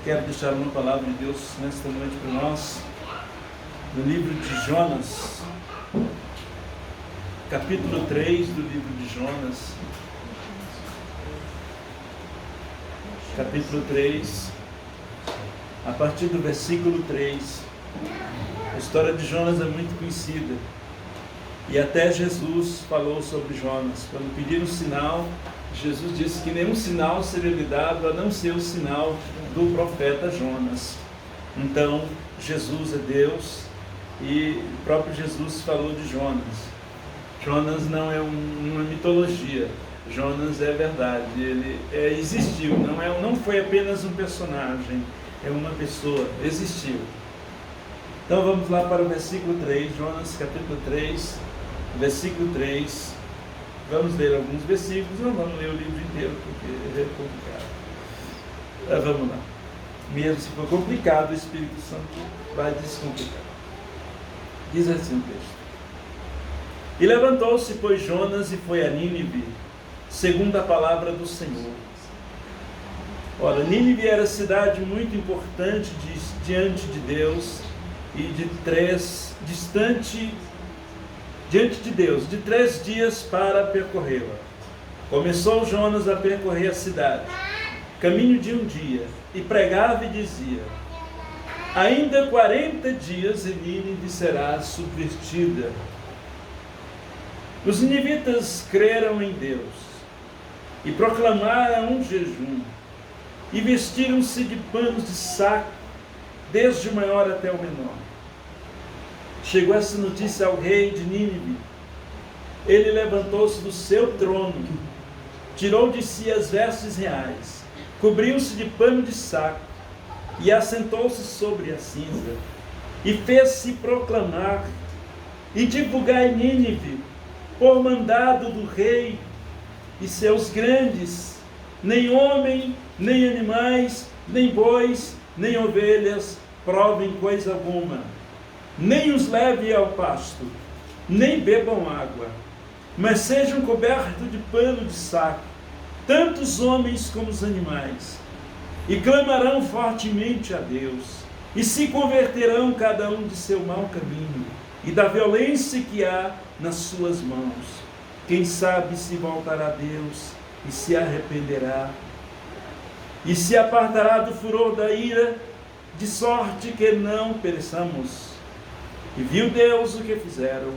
quero deixar uma palavra de Deus nesta noite para nós, no livro de Jonas, capítulo 3 do livro de Jonas, capítulo 3, a partir do versículo 3. A história de Jonas é muito conhecida, e até Jesus falou sobre Jonas. Quando pediram um sinal, Jesus disse que nenhum sinal seria lhe dado a não ser o sinal do profeta Jonas. Então, Jesus é Deus e o próprio Jesus falou de Jonas. Jonas não é uma mitologia, Jonas é verdade, ele existiu, não foi apenas um personagem, é uma pessoa, existiu. Então vamos lá para o versículo 3, Jonas capítulo 3, versículo 3. Vamos ler alguns versículos, não vamos ler o livro inteiro porque é complicado. Vamos lá. Mesmo se for complicado, o Espírito Santo vai descomplicar. Diz assim o texto: E levantou-se, pois, Jonas e foi a Nínive, segundo a palavra do Senhor. Ora, Nínive era cidade muito importante diante de Deus e distante diante de Deus, de 3 dias para percorrê-la. Começou Jonas a percorrer a cidade, caminho de um dia, e pregava e dizia: Ainda 40 dias e Nínive será subvertida. Os ninivitas creram em Deus e proclamaram um jejum e vestiram-se de panos de saco, desde o maior até o menor. Chegou essa notícia ao rei de Nínive. Ele levantou-se do seu trono, tirou de si as vestes reais, cobriu-se de pano de saco e assentou-se sobre a cinza, e fez-se proclamar e divulgar em Nínive, por mandado do rei e seus grandes: nem homem, nem animais, nem bois, nem ovelhas provem coisa alguma, nem os leve ao pasto, nem bebam água, mas sejam cobertos de pano de saco, tanto os homens como os animais, e clamarão fortemente a Deus, e se converterão cada um de seu mau caminho, e da violência que há nas suas mãos. Quem sabe se voltará a Deus, e se arrependerá, e se apartará do furor da ira, de sorte que não pereçamos. E viu Deus o que fizeram,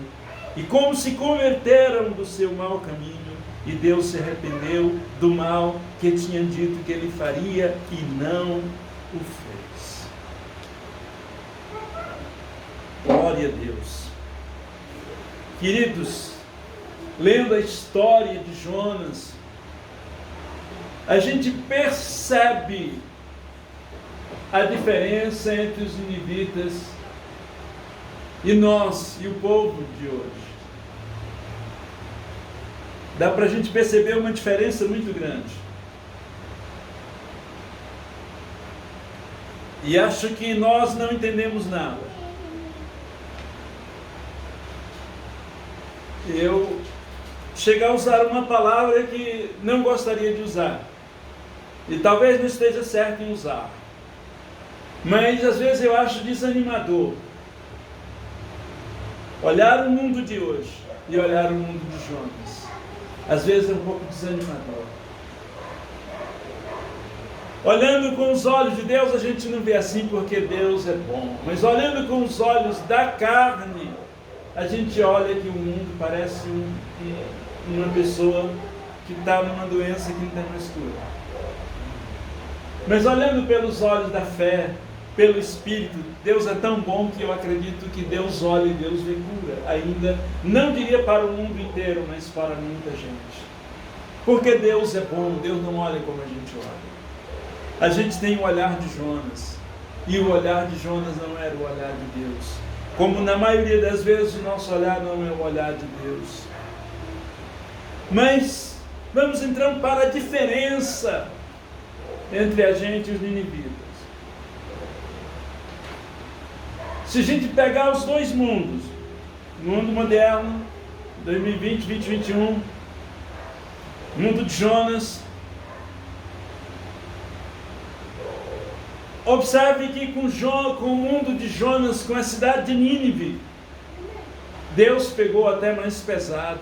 e como se converteram do seu mau caminho, e Deus se arrependeu do mal que tinham dito que ele faria, e não o fez. Glória a Deus. Queridos, lendo a história de Jonas, a gente percebe a diferença entre os ninivitas e nós, e o povo de hoje. Dá para a gente perceber uma diferença muito grande. E acho que nós não entendemos nada. Eu chegar a usar uma palavra que não gostaria de usar. E talvez não esteja certo em usar. Mas às vezes eu acho desanimador olhar o mundo de hoje e olhar o mundo de Jonas. Às vezes é um pouco desanimador. Olhando com os olhos de Deus, a gente não vê assim porque Deus é bom. Mas olhando com os olhos da carne, a gente olha que o mundo parece uma pessoa que está numa doença que não tem mais cura. Mas olhando pelos olhos da fé, pelo Espírito, Deus é tão bom que eu acredito que Deus olha e Deus vê cura. Ainda, não diria para o mundo inteiro, mas para muita gente. Porque Deus é bom, Deus não olha como a gente olha. A gente tem o olhar de Jonas, e o olhar de Jonas não era o olhar de Deus. Como na maioria das vezes o nosso olhar não é o olhar de Deus. Mas vamos então para a diferença entre a gente e os ninivitas. Se a gente pegar os dois mundos, mundo moderno, 2020, 2021, mundo de Jonas, Observe que com o mundo de Jonas, com a cidade de Nínive, Deus pegou até mais pesado.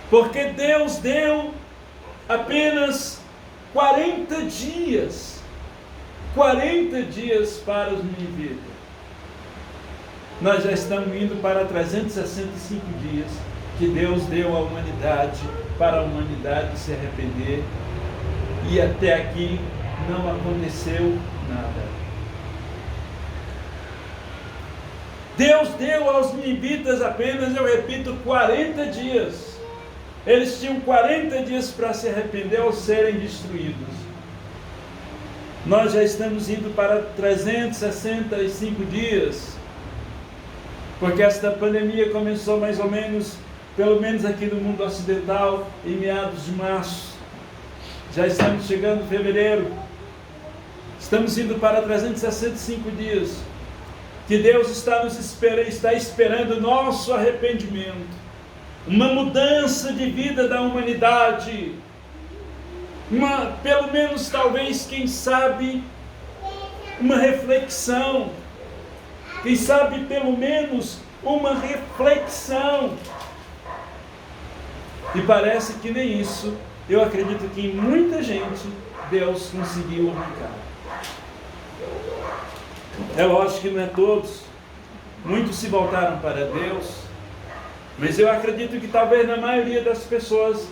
Porque Deus deu apenas 40 dias para os ninivitas. Nós já estamos indo para 365 dias que Deus deu à humanidade, para a humanidade se arrepender, e até aqui não aconteceu nada. Deus deu aos ninivitas apenas, eu repito, 40 dias. Eles tinham 40 dias para se arrepender ou serem destruídos. Nós já estamos indo para 365 dias, porque esta pandemia começou mais ou menos, pelo menos aqui no mundo ocidental, em meados de março. Já estamos chegando em fevereiro. Estamos indo para 365 dias, que Deus está esperando o nosso arrependimento, uma mudança de vida da humanidade, pelo menos, talvez, quem sabe, uma reflexão, quem sabe, pelo menos, uma reflexão. E parece que nem isso, eu acredito que em muita gente, Deus conseguiu arrancar. É lógico que não é todos, muitos se voltaram para Deus, mas eu acredito que talvez na maioria das pessoas,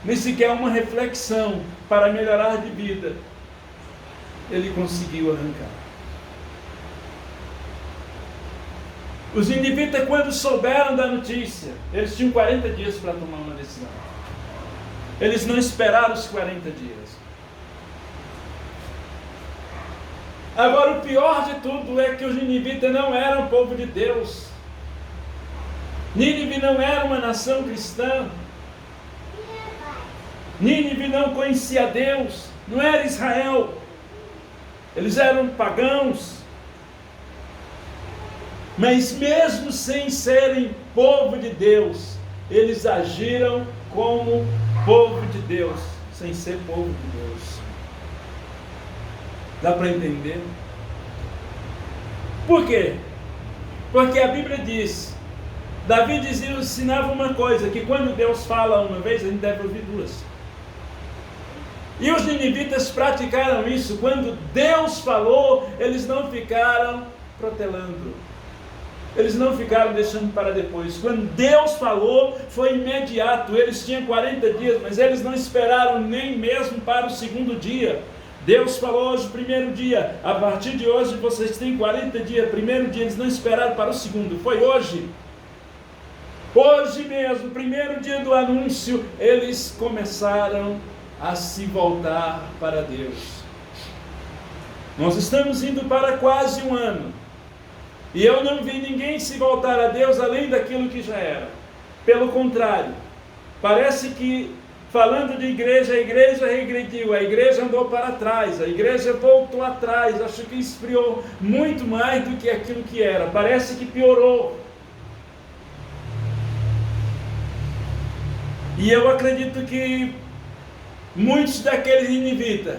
nem sequer uma reflexão para melhorar de vida, ele conseguiu arrancar. Os ninivitas, quando souberam da notícia, eles tinham 40 dias para tomar uma decisão. Eles não esperaram os 40 dias. Agora, o pior de tudo é que os ninivitas não eram povo de Deus. Nínive não era uma nação cristã. Nínive não conhecia Deus, não era Israel. Eles eram pagãos. Mas mesmo sem serem povo de Deus, eles agiram como povo de Deus, sem ser povo de Deus. Dá para entender? Por quê? Porque a Bíblia diz, Davi ensinava uma coisa, que quando Deus fala uma vez, a gente deve ouvir duas. E os ninivitas praticaram isso. Quando Deus falou, eles não ficaram protelando. Eles não ficaram deixando para depois. Quando Deus falou, foi imediato. Eles tinham 40 dias, mas eles não esperaram nem mesmo para o segundo dia. Deus falou hoje, primeiro dia, a partir de hoje vocês têm 40 dias. Primeiro dia, eles não esperaram para o segundo, foi hoje. Hoje mesmo, primeiro dia do anúncio, eles começaram a se voltar para Deus. Nós estamos indo para quase um ano. E eu não vi ninguém se voltar a Deus além daquilo que já era. Pelo contrário, parece que, falando de igreja, a igreja regrediu, a igreja andou para trás, a igreja voltou atrás, acho que esfriou muito mais do que aquilo que era. Parece que piorou. E eu acredito que muitos daqueles ninivitas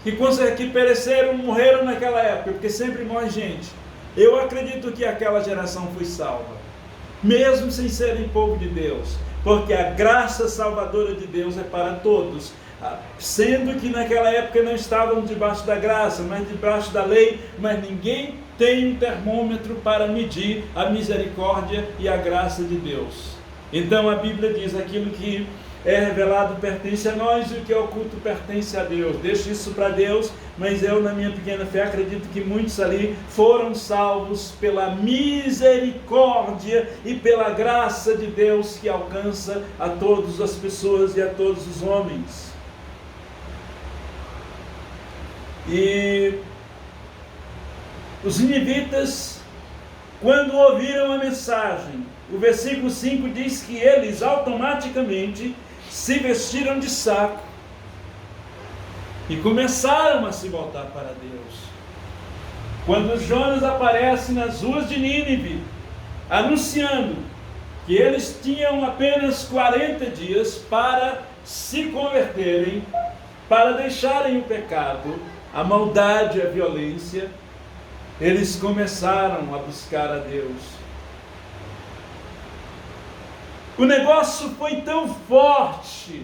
que pereceram, morreram naquela época, porque sempre morre gente. Eu acredito que aquela geração foi salva, mesmo sem serem povo de Deus, porque a graça salvadora de Deus é para todos, sendo que naquela época não estavam debaixo da graça, mas debaixo da lei, mas ninguém tem um termômetro para medir a misericórdia e a graça de Deus. Então a Bíblia diz, aquilo que é revelado pertence a nós, e o que é oculto pertence a Deus. Deixo isso para Deus, mas eu, na minha pequena fé, acredito que muitos ali foram salvos pela misericórdia e pela graça de Deus, que alcança a todas as pessoas e a todos os homens. E os ninivitas, quando ouviram a mensagem, o versículo 5 diz que eles automaticamente se vestiram de saco e começaram a se voltar para Deus. Quando Jonas aparece nas ruas de Nínive, anunciando que eles tinham apenas 40 dias para se converterem, para deixarem o pecado, a maldade, a violência, eles começaram a buscar a Deus. O negócio foi tão forte,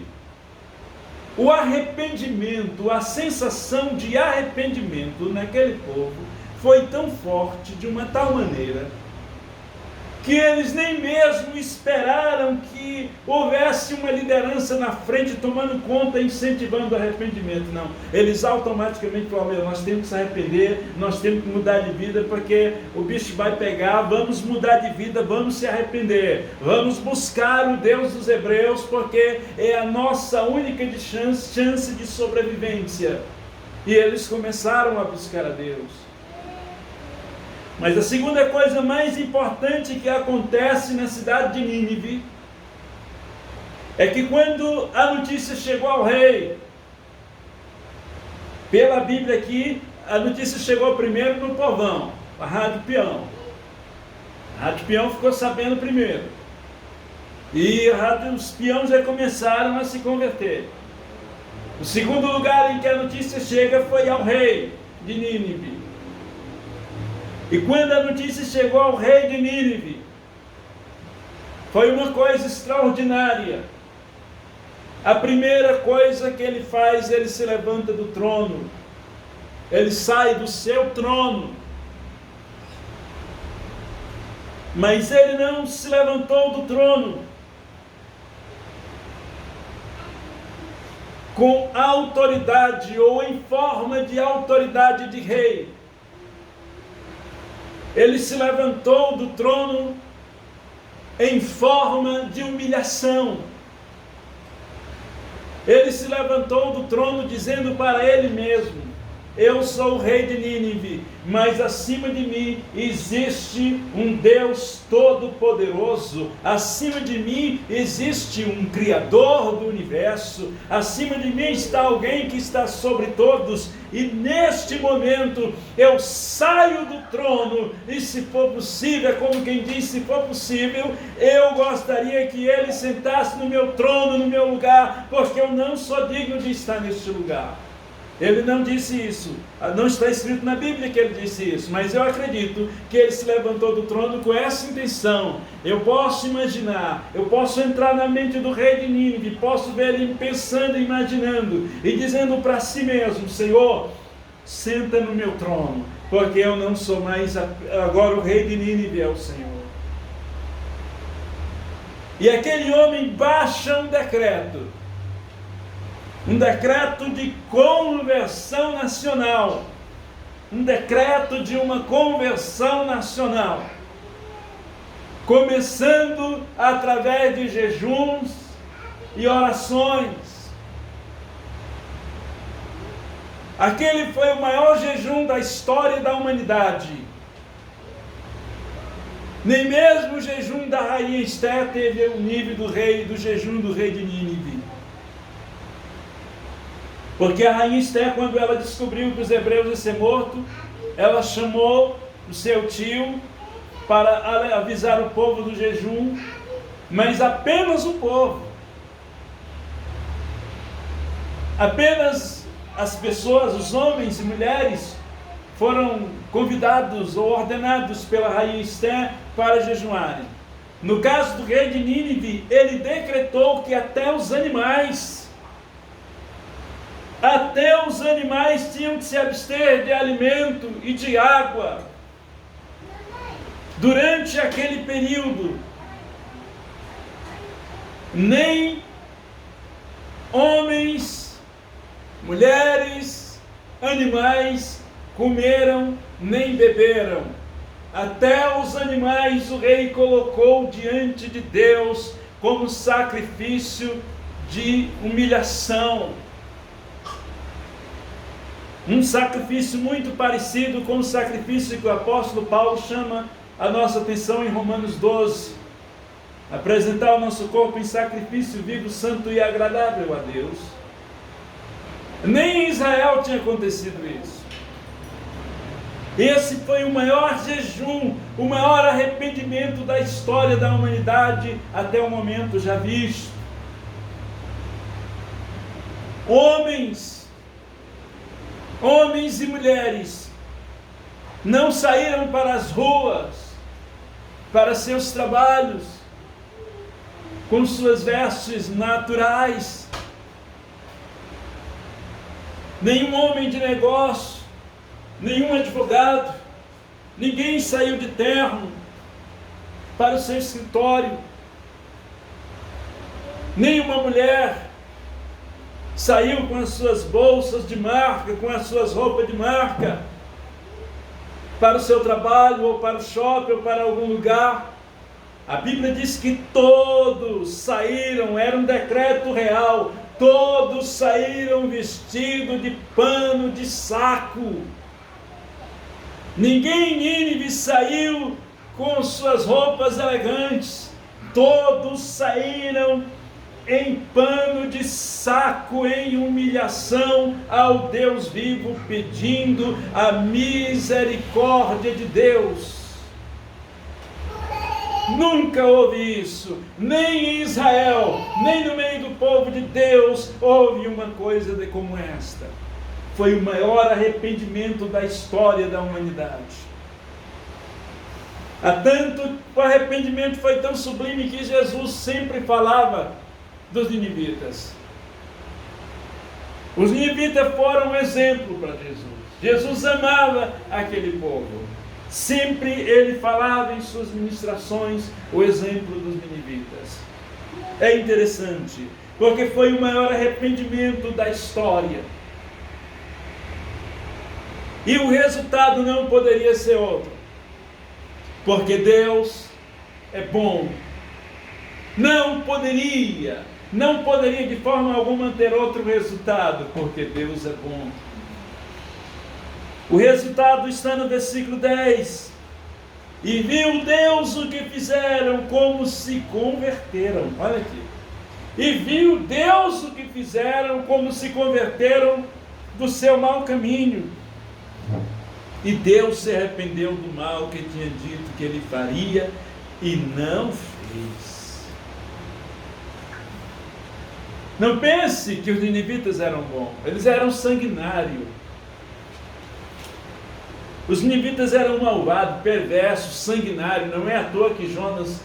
o arrependimento, a sensação de arrependimento naquele povo foi tão forte, de uma tal maneira, que eles nem mesmo esperaram que houvesse uma liderança na frente tomando conta, incentivando o arrependimento. Não, eles automaticamente falaram: nós temos que se arrepender, nós temos que mudar de vida, porque o bicho vai pegar, vamos mudar de vida, vamos se arrepender, vamos buscar o Deus dos hebreus, porque é a nossa única chance de sobrevivência. E eles começaram a buscar a Deus. Mas a segunda coisa mais importante que acontece na cidade de Nínive é que quando a notícia chegou ao rei, pela Bíblia aqui, a notícia chegou primeiro no povão, a Rádio Peão. A Rádio Peão ficou sabendo primeiro. E os peões já começaram a se converter. O segundo lugar em que a notícia chega foi ao rei de Nínive. E quando a notícia chegou ao rei de Nínive, foi uma coisa extraordinária. A primeira coisa que ele faz, ele se levanta do trono. Ele sai do seu trono. Mas ele não se levantou do trono com autoridade ou em forma de autoridade de rei. Ele se levantou do trono em forma de humilhação. Ele se levantou do trono dizendo para ele mesmo: eu sou o rei de Nínive, mas acima de mim existe um Deus todo-poderoso, acima de mim existe um Criador do universo, acima de mim está alguém que está sobre todos, e neste momento eu saio do trono, e se for possível, é como quem diz, se for possível, eu gostaria que ele sentasse no meu trono, no meu lugar, porque eu não sou digno de estar neste lugar. Ele não disse isso, não está escrito na Bíblia que ele disse isso, mas eu acredito que ele se levantou do trono com essa intenção. Eu posso imaginar, eu posso entrar na mente do rei de Nínive, posso ver ele pensando, imaginando e dizendo para si mesmo: Senhor, senta no meu trono, porque eu não sou mais, agora o rei de Nínive é o Senhor. E aquele homem baixa um decreto de conversão nacional, um decreto de uma conversão nacional, começando através de jejuns e orações. Aquele foi o maior jejum da história da humanidade. Nem mesmo o jejum da rainha Esther teve o nível do jejum do rei de Nínive. Porque a rainha Esther, quando ela descobriu que os hebreus iam ser mortos, ela chamou o seu tio para avisar o povo do jejum, mas apenas o povo. Apenas as pessoas, os homens e mulheres, foram convidados ou ordenados pela rainha Esther para jejuarem. No caso do rei de Nínive, ele decretou que até os animais tinham que se abster de alimento e de água durante aquele período. Nem homens, mulheres, animais comeram nem beberam. Até os animais o rei colocou diante de Deus como sacrifício de humilhação. Um sacrifício muito parecido com o sacrifício que o apóstolo Paulo chama a nossa atenção em Romanos 12. Apresentar o nosso corpo em sacrifício vivo, santo e agradável a Deus. Nem em Israel tinha acontecido isso. Esse foi o maior jejum, o maior arrependimento da história da humanidade até o momento já visto. Homens e mulheres não saíram para as ruas, para seus trabalhos, com suas vestes naturais. Nenhum homem de negócio, nenhum advogado, ninguém saiu de terno para o seu escritório. Nenhuma mulher saiu com as suas bolsas de marca, com as suas roupas de marca, para o seu trabalho, ou para o shopping, ou para algum lugar. A Bíblia diz que todos saíram, era um decreto real, todos saíram vestidos de pano de saco. Ninguém em Nínive saiu com suas roupas elegantes, todos saíram em pano de saco, em humilhação ao Deus vivo, pedindo a misericórdia de Deus. Nunca houve isso, nem em Israel, nem no meio do povo de Deus, houve uma coisa como esta. Foi o maior arrependimento da história da humanidade. O arrependimento foi tão sublime que Jesus sempre falava dos ninivitas. Os ninivitas foram um exemplo para Jesus. Jesus amava aquele povo. Sempre ele falava em suas ministrações o exemplo dos ninivitas. É interessante, porque foi o maior arrependimento da história. E o resultado não poderia ser outro, porque Deus é bom. Não poderia de forma alguma ter outro resultado, porque Deus é bom. O resultado está no versículo 10. E viu Deus o que fizeram, como se converteram. Olha aqui. E viu Deus o que fizeram, como se converteram do seu mau caminho. E Deus se arrependeu do mal que tinha dito que ele faria, e não fez. Não pense que os ninivitas eram bons, eles eram sanguinários. Os ninivitas eram malvados, perversos, sanguinários. Não é à toa que Jonas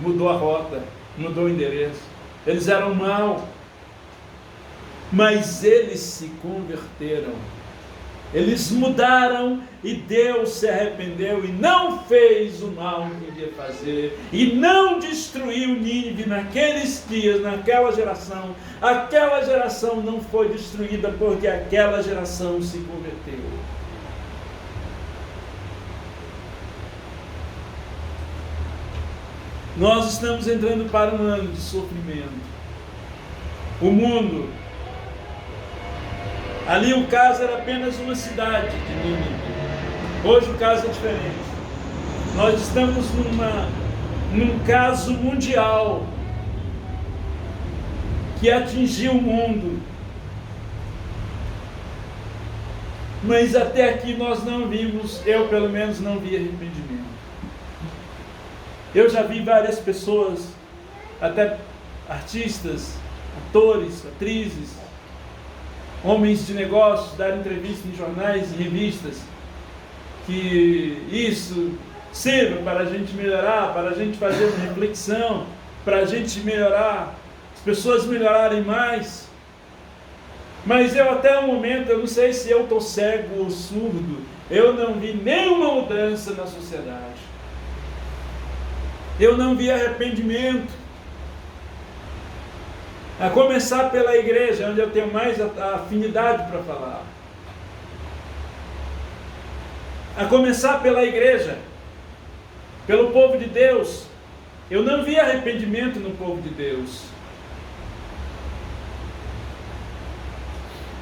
mudou a rota, mudou o endereço. Eles eram maus, mas eles se converteram. Eles mudaram e Deus se arrependeu e não fez o mal que devia fazer, e não destruiu Nínive naqueles dias, naquela geração. Aquela geração não foi destruída porque aquela geração se converteu. Nós estamos entrando para um ano de sofrimento. O mundo, ali o caso era apenas uma cidade de Nínive. Hoje o caso é diferente. Nós estamos num caso mundial que atingiu o mundo. Mas até aqui nós não vimos, eu pelo menos não vi arrependimento. Eu já vi várias pessoas, até artistas, atores, atrizes, homens de negócios, dar entrevistas em jornais e revistas, que isso sirva para a gente melhorar, para a gente fazer uma reflexão, para a gente melhorar, as pessoas melhorarem mais. Mas eu até o momento, eu não sei se eu estou cego ou surdo, eu não vi nenhuma mudança na sociedade. Eu não vi arrependimento. A começar pela igreja, onde eu tenho mais afinidade para falar. A começar pela igreja, pelo povo de Deus, eu não vi arrependimento no povo de Deus.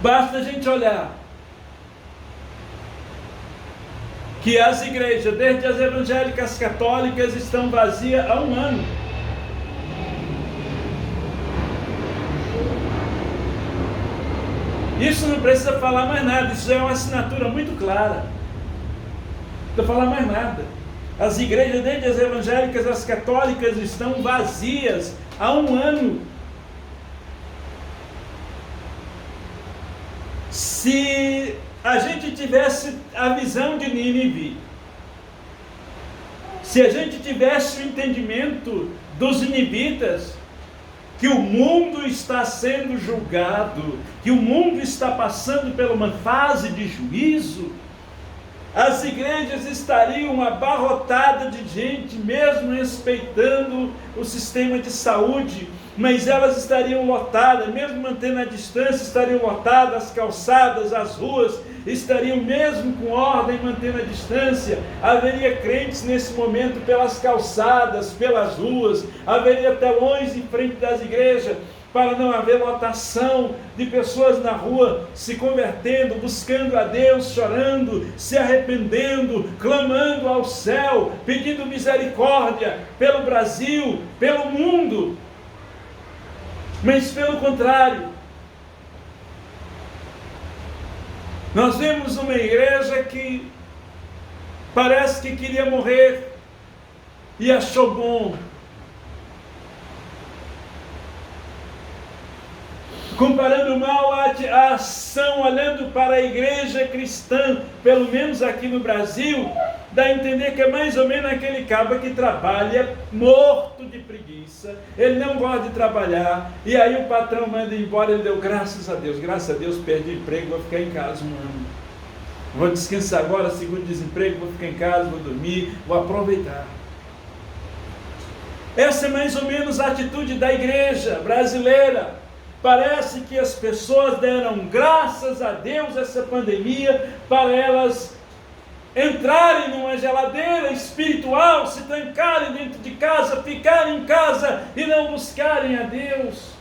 Basta a gente olhar que as igrejas, desde as evangélicas católicas, estão vazias há um ano. Isso não precisa falar mais nada, isso é uma assinatura muito clara. Não precisa falar mais nada. As igrejas, desde as evangélicas, as católicas, estão vazias há um ano. Se a gente tivesse a visão de Nínive, se a gente tivesse o entendimento dos ninivitas, que o mundo está sendo julgado, que o mundo está passando por uma fase de juízo, as igrejas estariam abarrotadas de gente, mesmo respeitando o sistema de saúde, mas elas estariam lotadas, mesmo mantendo a distância, estariam lotadas, as calçadas, as ruas, estariam mesmo com ordem, mantendo a distância. Haveria crentes nesse momento pelas calçadas, pelas ruas, haveria telões em frente das igrejas, para não haver lotação de pessoas na rua se convertendo, buscando a Deus, chorando, se arrependendo, clamando ao céu, pedindo misericórdia pelo Brasil, pelo mundo. Mas pelo contrário, nós vemos uma igreja que parece que queria morrer e achou bom. Comparando mal a ação, olhando para a igreja cristã, pelo menos aqui no Brasil, dá a entender que é mais ou menos aquele cabo que trabalha morto de preguiça, ele não gosta de trabalhar, e aí o patrão manda embora, ele deu graças a Deus, perdi emprego, vou ficar em casa um ano, vou descansar agora, segundo desemprego, vou ficar em casa, vou dormir, vou aproveitar. Essa é mais ou menos a atitude da igreja brasileira. Parece que as pessoas deram graças a Deus essa pandemia para elas entrarem numa geladeira espiritual, se trancarem dentro de casa, ficarem em casa e não buscarem a Deus.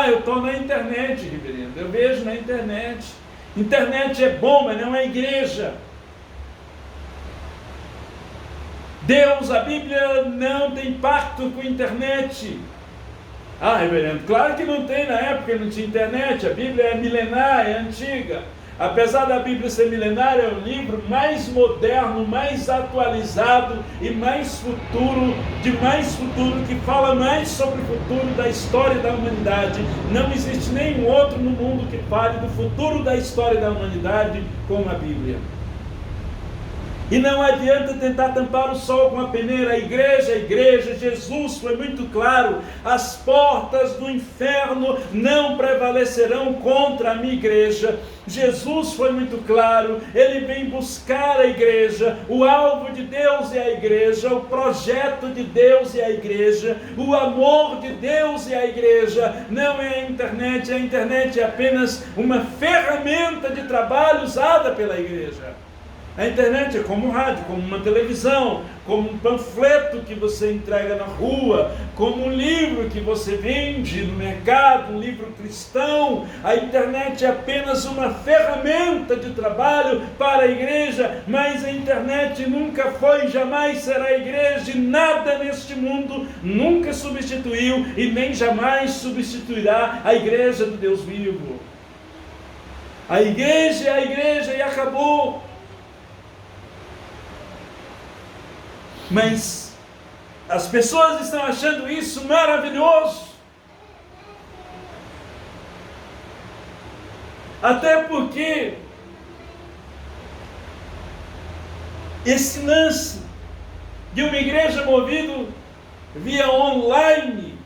Eu estou na internet, reverendo, eu vejo na internet. Internet é bom, mas não é igreja. Deus, a Bíblia não tem pacto com a internet. Reverendo, claro que não tem, na época não tinha internet, a Bíblia é milenar, é antiga. Apesar da Bíblia ser milenária, é o livro mais moderno, mais atualizado e mais futuro, que fala mais sobre o futuro da história da humanidade. Não existe nenhum outro no mundo que fale do futuro da história da humanidade como a Bíblia. E não adianta tentar tampar o sol com a peneira. A igreja, Jesus foi muito claro: as portas do inferno não prevalecerão contra a minha igreja. Jesus foi muito claro, ele vem buscar a igreja, o alvo de Deus é a igreja, o projeto de Deus é a igreja, o amor de Deus é a igreja, não é a internet é apenas uma ferramenta de trabalho usada pela igreja. A internet é como um rádio, como uma televisão, como um panfleto que você entrega na rua, como um livro que você vende no mercado, um livro cristão. A internet é apenas uma ferramenta de trabalho para a igreja, mas a internet nunca foi e jamais será a igreja, e nada neste mundo nunca substituiu e nem jamais substituirá a igreja do Deus vivo. A igreja é a igreja e acabou. Mas as pessoas estão achando isso maravilhoso. Até porque esse lance de uma igreja movida via online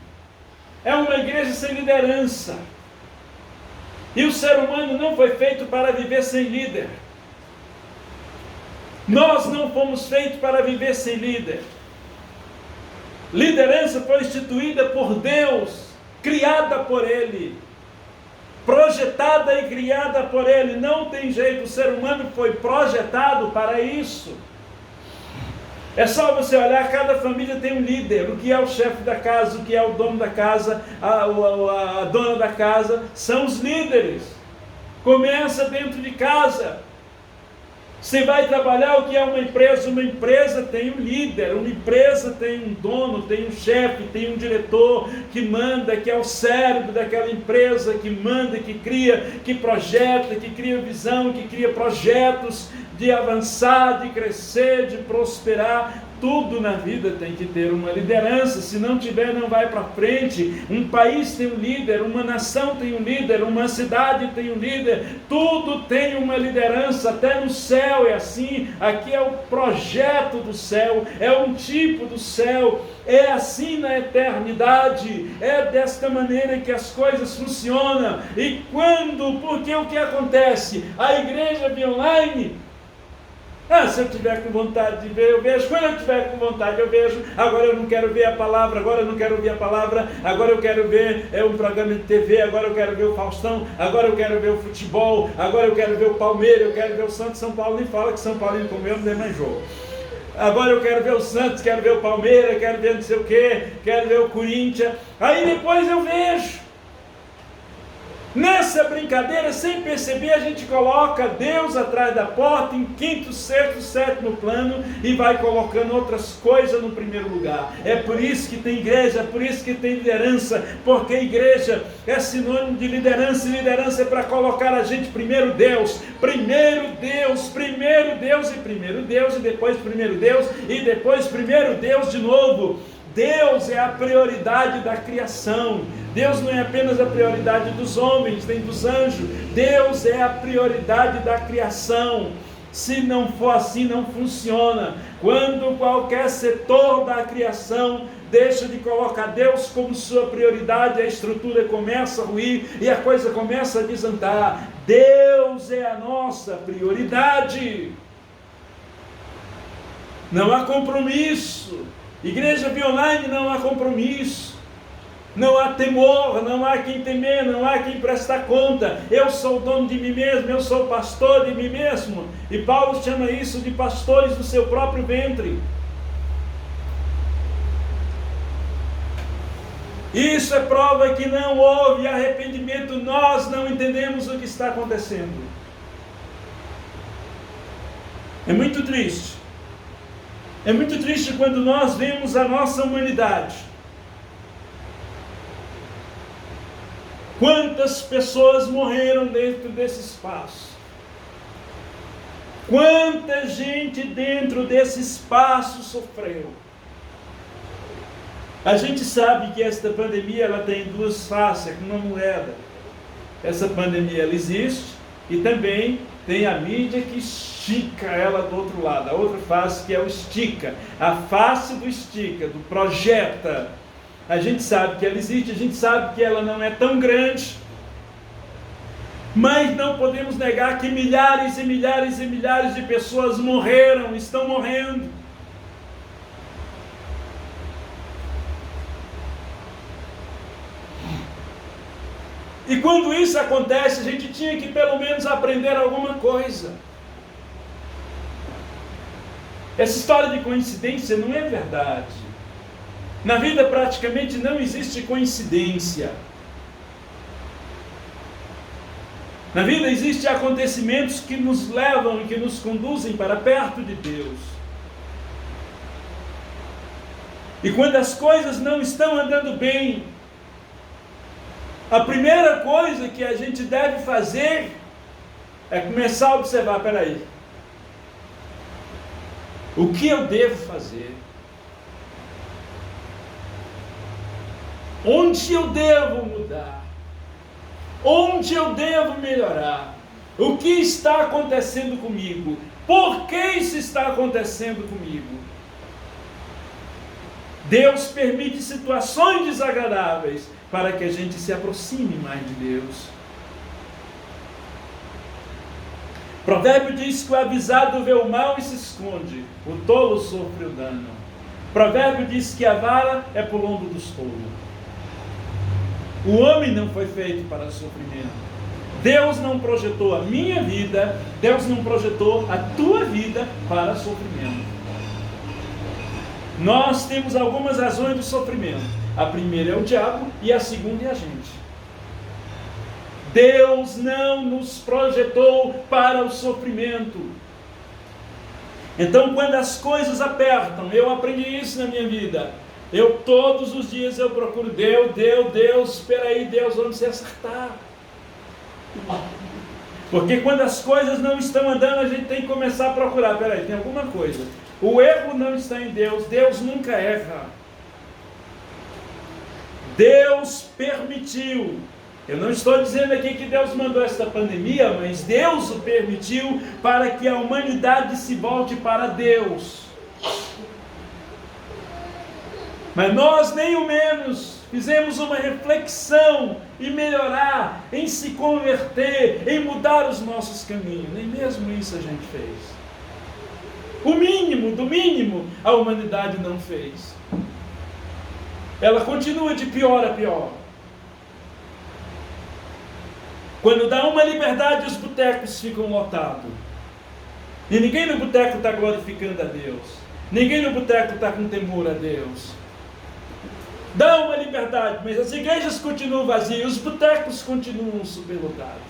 é uma igreja sem liderança. E o ser humano não foi feito para viver sem líder. Nós não fomos feitos para viver sem líder. Liderança foi instituída por Deus, criada por Ele, projetada e criada por Ele. Não tem jeito, o ser humano foi projetado para isso. É só você olhar, cada família tem um líder. O que é o chefe da casa, o que é o dono da casa, a dona da casa, são os líderes. Começa dentro de casa. Você vai trabalhar, o que é uma empresa? Uma empresa tem um líder, uma empresa tem um dono, tem um chefe, tem um diretor que manda, que é o cérebro daquela empresa, que manda, que cria, que projeta, que cria visão, que cria projetos de avançar, de crescer, de prosperar. tudo na vida tem que ter uma liderança. Se não tiver, não vai para frente. Um país tem um líder, uma nação tem um líder, uma cidade tem um líder. Tudo tem uma liderança, até no céu é assim. Aqui é o projeto do céu, é um tipo do céu. É assim na eternidade. É desta maneira que as coisas funcionam. E quando, porque o que acontece? A igreja via online. Se eu tiver com vontade de ver, eu vejo. Quando eu tiver com vontade, eu vejo. Agora eu não quero ver a palavra, agora eu não quero ouvir a palavra. Agora eu quero ver um programa de TV, agora eu quero ver o Faustão. Agora eu quero ver o futebol. Agora eu quero ver o Palmeiras, eu quero ver o Santos. São Paulo nem fala que São Paulo comeu, não tem mais jogo. Agora eu quero ver o Santos, quero ver o Palmeiras, quero ver não sei o que, quero ver o Corinthians. Aí depois eu vejo. Nessa brincadeira, sem perceber, a gente coloca Deus atrás da porta, em quinto, sexto, sétimo plano, e vai colocando outras coisas no primeiro lugar. É por isso que tem igreja, é por isso que tem liderança, porque igreja é sinônimo de liderança, e liderança é para colocar a gente primeiro Deus, primeiro Deus, primeiro Deus, e primeiro Deus, e depois primeiro Deus, e depois primeiro Deus de novo. Deus é a prioridade da criação. Deus não é apenas a prioridade dos homens, nem dos anjos. Deus é a prioridade da criação. Se não for assim, não funciona. Quando qualquer setor da criação deixa de colocar Deus como sua prioridade, a estrutura começa a ruir e a coisa começa a desandar. Deus é a nossa prioridade. Não há compromisso. Igreja via online, não há compromisso, não há temor, não há quem temer, não há quem prestar conta. Eu sou o dono de mim mesmo, eu sou o pastor de mim mesmo. E Paulo chama isso de pastores do seu próprio ventre. Isso é prova que não houve arrependimento, nós não entendemos o que está acontecendo. É muito triste. É muito triste quando nós vemos a nossa humanidade. Quantas pessoas morreram dentro desse espaço? Quanta gente dentro desse espaço sofreu? A gente sabe que esta pandemia ela tem duas faces, é como uma moeda. Essa pandemia ela existe e também tem a mídia que estica ela do outro lado. A outra face que é o estica. A face do estica, do projeta. A gente sabe que ela existe, a gente sabe que ela não é tão grande. Mas não podemos negar que milhares e milhares e milhares de pessoas morreram, estão morrendo. E quando isso acontece, a gente tinha que pelo menos aprender alguma coisa. Essa história de coincidência não é verdade. Na vida praticamente não existe coincidência. Na vida existem acontecimentos que nos levam e que nos conduzem para perto de Deus. E quando as coisas não estão andando bem, a primeira coisa que a gente deve fazer é começar a observar, peraí, o que eu devo fazer? Onde eu devo mudar? Onde eu devo melhorar? O que está acontecendo comigo? Por que isso está acontecendo comigo? Deus permite situações desagradáveis para que a gente se aproxime mais de Deus. O provérbio diz que o avisado vê o mal e se esconde, o tolo sofre o dano. O provérbio diz que a vara é para o lombo dos tolos. O homem não foi feito para sofrimento. Deus não projetou a minha vida, Deus não projetou a tua vida para sofrimento. Nós temos algumas razões do sofrimento. A primeira é o diabo e a segunda é a gente. Deus não nos projetou para o sofrimento. Então, quando as coisas apertam, eu aprendi isso na minha vida. Todos os dias eu procuro Deus, espera aí, Deus, vamos se acertar. Porque quando as coisas não estão andando, a gente tem que começar a procurar, peraí, tem alguma coisa. O erro não está em Deus. Deus nunca erra. Deus permitiu. Eu não estou dizendo aqui que Deus mandou esta pandemia, mas Deus o permitiu para que a humanidade se volte para Deus. Mas nós nem o menos fizemos uma reflexão em melhorar, em se converter, em mudar os nossos caminhos. Nem mesmo isso a gente fez. O mínimo do mínimo a humanidade não fez. Ela continua de pior a pior. Quando dá uma liberdade, os botecos ficam lotados. E ninguém no boteco está glorificando a Deus. Ninguém no boteco está com temor a Deus. Dá uma liberdade, mas as igrejas continuam vazias, os botecos continuam superlotados.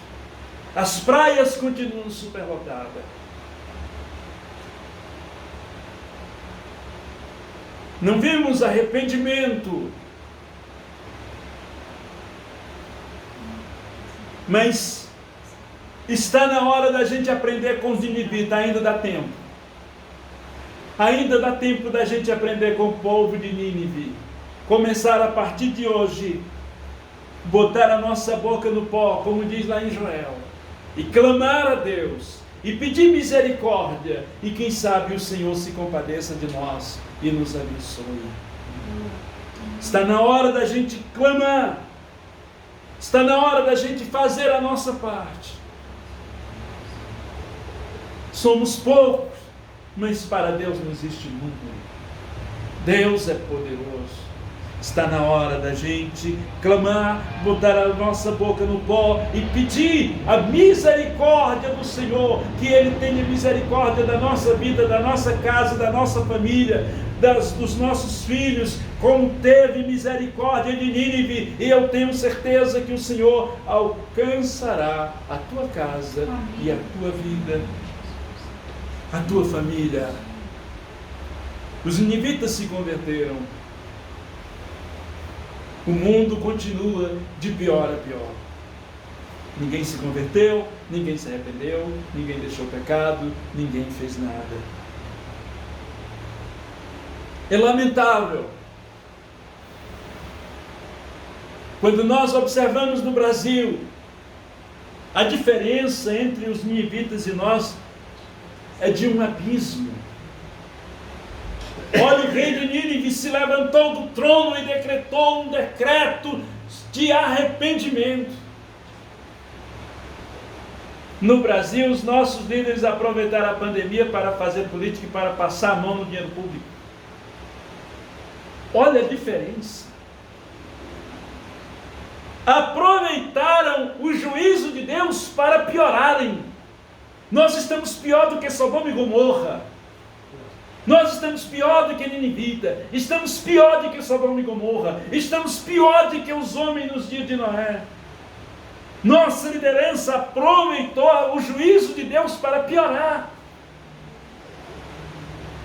As praias continuam superlotadas. Não vimos arrependimento. Mas está na hora da gente aprender com os ninivitas, ainda dá tempo. Ainda dá tempo da gente aprender com o povo de Nínive. Começar a partir de hoje, botar a nossa boca no pó, como diz lá em Joel, e clamar a Deus, e pedir misericórdia, e quem sabe o Senhor se compadeça de nós e nos abençoe. Está na hora da gente clamar. Está na hora da gente fazer a nossa parte. Somos poucos, mas para Deus não existe número. Deus é poderoso. Está na hora da gente clamar, botar a nossa boca no pó e pedir a misericórdia do Senhor, que Ele tenha misericórdia da nossa vida, da nossa casa, da nossa família, dos nossos filhos, como teve misericórdia de Nínive. E eu tenho certeza que o Senhor alcançará a tua casa e a tua vida, a tua família. Os ninivitas se converteram. O mundo continua de pior a pior. Ninguém se converteu, ninguém se arrependeu, ninguém deixou pecado, ninguém fez nada. É lamentável quando nós observamos no Brasil a diferença entre os ninivitas e nós é de um abismo. Olha, o rei de Nínive se levantou do trono e decretou um decreto de arrependimento. No Brasil, os nossos líderes aproveitaram a pandemia para fazer política e para passar a mão no dinheiro público. Olha a diferença. Aproveitaram o juízo de Deus para piorarem. Nós estamos pior do que Sodoma e Gomorra. Nós estamos pior do que Ninivita. Estamos pior do que Sodoma e Gomorra. Estamos pior do que os homens nos dias de Noé. Nossa liderança aproveitou o juízo de Deus para piorar.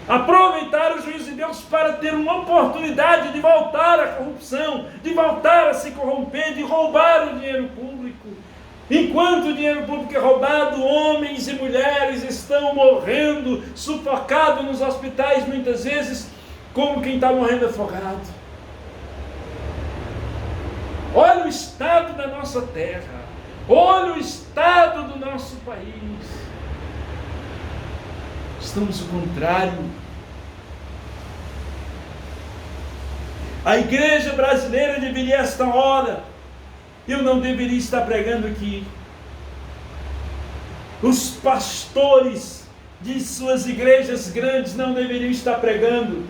Aproveitar o juízo de Deus para ter uma oportunidade de voltar à corrupção, de voltar a se corromper, de roubar o dinheiro público. Enquanto o dinheiro público é roubado, homens e mulheres estão morrendo, sufocados nos hospitais, muitas vezes, como quem está morrendo afogado. Olha o estado da nossa terra, olha o estado do nosso país. Estamos ao contrário. A igreja brasileira deveria, esta hora, eu não deveria estar pregando aqui. Os pastores de suas igrejas grandes não deveriam estar pregando.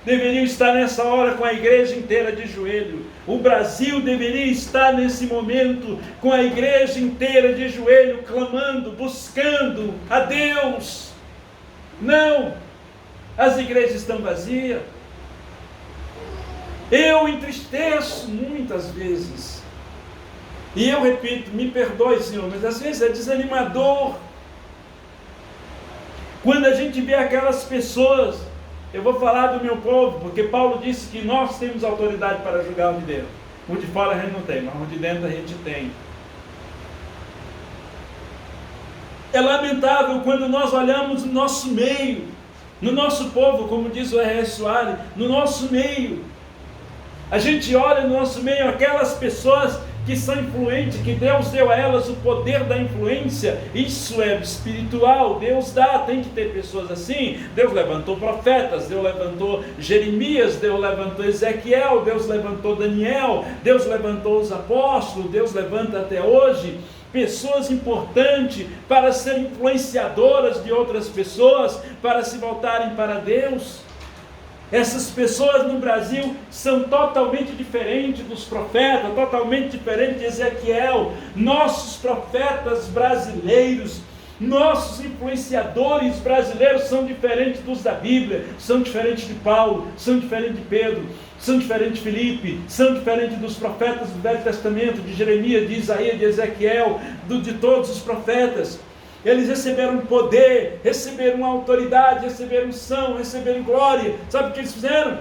Deveriam estar nessa hora com a igreja inteira de joelho. O Brasil deveria estar nesse momento com a igreja inteira de joelho, clamando, buscando a Deus. Não, as igrejas estão vazias. Eu entristeço muitas vezes. E eu repito, me perdoe, Senhor, mas às vezes é desanimador. Quando a gente vê aquelas pessoas, eu vou falar do meu povo, porque Paulo disse que nós temos autoridade para julgar o de dentro. O de fora a gente não tem, mas o de dentro a gente tem. É lamentável quando nós olhamos o nosso meio, no nosso povo, como diz o R.S. Soares, no nosso meio. A gente olha no nosso meio aquelas pessoas que são influentes, que Deus deu a elas o poder da influência. Isso é espiritual, Deus dá, tem que ter pessoas assim. Deus levantou profetas, Deus levantou Jeremias, Deus levantou Ezequiel, Deus levantou Daniel, Deus levantou os apóstolos, Deus levanta até hoje pessoas importantes para serem influenciadoras de outras pessoas, para se voltarem para Deus. Essas pessoas no Brasil são totalmente diferentes dos profetas, totalmente diferentes de Ezequiel. Nossos profetas brasileiros, nossos influenciadores brasileiros são diferentes dos da Bíblia, são diferentes de Paulo, são diferentes de Pedro, são diferentes de Filipe, são diferentes dos profetas do Velho Testamento, de Jeremias, de Isaías, de Ezequiel, de todos os profetas. Eles receberam poder, receberam autoridade, receberam unção, receberam glória. Sabe o que eles fizeram?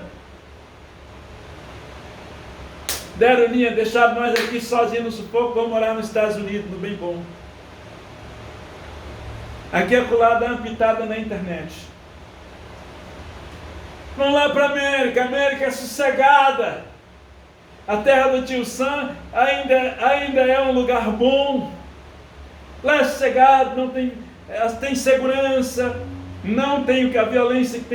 Deram linha, deixaram nós aqui sozinhos no sufoco, vamos morar nos Estados Unidos, no bem bom. Aqui acolá dá uma pitada na internet. Vamos lá para a América é sossegada. A terra do tio Sam ainda é um lugar bom. Lá é sossegado, não tem segurança, não tem a violência que tem